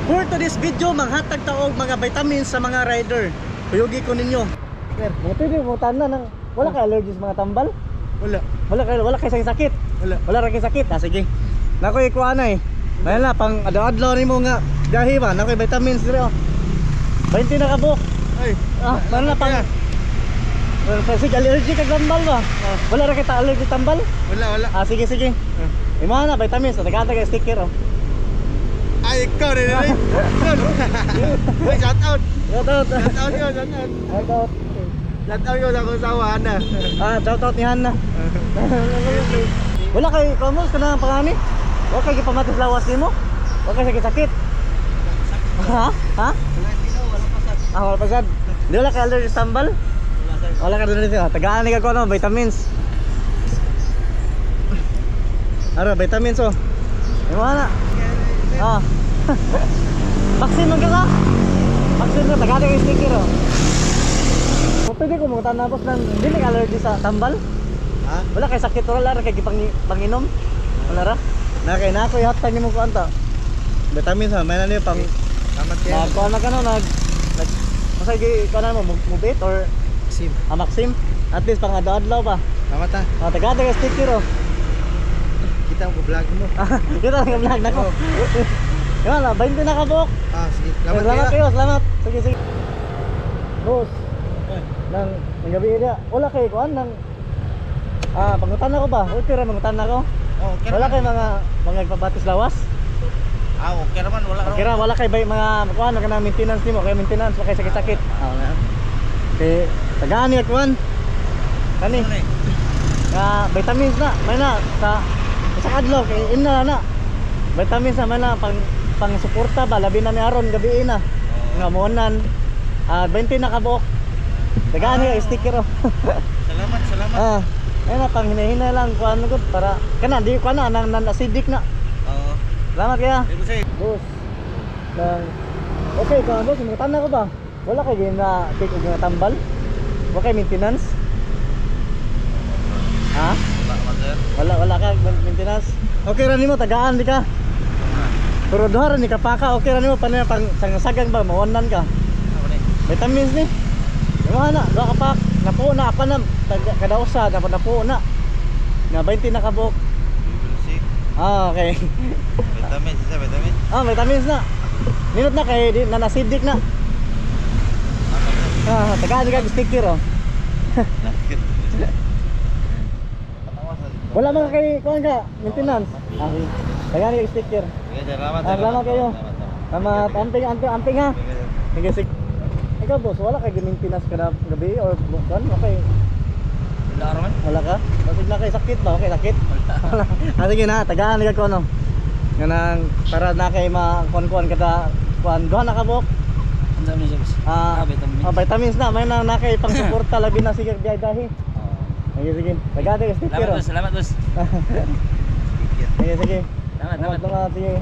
For today's video, manghatag taog mga vitamins sa mga rider. Kuyugi ko ninyo. Sir, pwede mo tanan ng wala kay allergies mga tambal? Wala. Wala kay sakit. Wala ra kay sakit. Ah sige. Nakoy ko ana eh. Mayroon na pang adlaw nimo nga gahi ba? Nakoy vitamins dire oh. 20 na kabuk. Ay. Mayroon na pang kasi allergy kay tambal ba? Wala ra kay allergy tambal? Wala. Ah sige. Imo na vitamins, nagkatag kay sticker oh. Ay, ikaw rin rin. Ay, shout out. Shout out. Shout out yun. Shout out yun ako sa Hana. Ah, shout out ni Hana. Wala kay kamos ka na pangani? Wala kay pamatis lawas nimo? Wala kay sakit. Ha? Wala pasad. Di wala kay allergy tambal? Wala ka doon dito. Tagaan ni ka ko no, vitamins. Ara, vitamins oh. Imo na. Ah. Vaksin man ka? Vaksin na tagaan kay sticker oh. Pwede ko mo tanapos ng dili allergy sa tambal? Ha? Wala kay sakit wala ra kay panginom. Wala ra. Na kay nako ihatag nimo ko anta. Vitamins ha, may na niyo pang Salamat kayo. kuan na kano nag masay gi kanan mo mubit or Sim. Maxim. At least pang adlaw pa. Salamat ha. Ah, tagaan kay sticker oh. Kita mo vlog mo. Kita nga vlog nako. Yan na 20 na kabok. Ah, sige. Salamat kayo, salamat. Sige. Boss. Nang gabi niya, wala kay kuan nang pangutan ako ba? Okay ra mangutan ako. Oh, okay. Wala kay mga ipabatis lawas. Okay naman, wala. Okay ra, wala kay mga kuan na maintenance nimo, kay maintenance wa kay sakit-sakit. Wala. Kay tagaan ni kuan. Kani. Vitamins na, may na sa adlaw kay inna na. Vitamins na may na pang suporta ba labi na ni aron gabi na. Nga monan 20 na kabok. Tagaan ni sticker oh. Salamat. Ayun na pang hinahina lang kuan gud para kana di ko na nang acidic na. Oo. Salamat kaya. Sige. Boss. Nang okay ka boss, mangutana ko ba? Wala kay gina take og nga tambal. Wa kay maintenance. Ha? Wala ka maintenance. Okay ra nimo tagaan di ka. Pero duha ra ni kapaka, okay ra nimo panay pang sangasagang ba mawanan ka. Vitamins ni. Yung na, duha ka pak. Napuo na ako na kada usa dapat napuo na. Nga 20 na kabok. Ah, okay. Vitamins. Vitamins na. Minut na kay di na acidic na. Tagaan ka sticker oh. Wala man kay kuan ka maintenance. Okay. Tagaan ka sticker. Salamat kayo. Salamat amping ha. Sige. Ikaw boss, wala kay maintenance kada gabi or kuan? Okay. Wala ka? Basig na kay sakit ba? Okay, sakit. Sige na, tagaan ka ko no. Ganang para na kay ma-kuan kada kuan duha na kabok. Vitamins na, may na kay pang suporta labi na sige dahi. Sige. Tagaan ka sticker. Salamat boss. Sige. Salamat. Sige.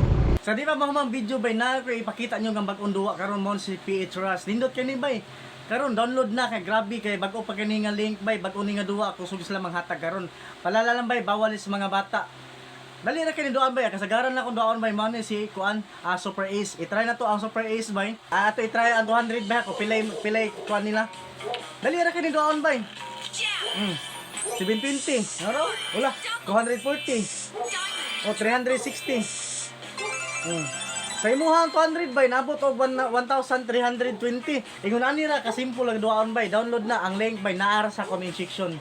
Sa di ba mga video bay na ko ipakita nyo ang bagong duwa karon mo si PH Rush. Nindot kani bay. Karon download na kay grabe kay bag-o pa kani nga link bay bag-o ni nga duwa kung sugis lang manghatag karon. Palala lang bay bawal sa mga bata. Dali na kini duan bay kasagaran na kung duan bay mo ni si kuan Super Ace. I-try na to ang Super Ace bay. Ato i-try ang 200 bay ko pilay kuan nila. Dali na kini duan bay. 720. Ano? Wala. 240. O 360. Sa imuhang 200 bay nabot og 1,320. Ingon ani ra ka simple lang duaon bay. Download na ang link bay naa sa comment section.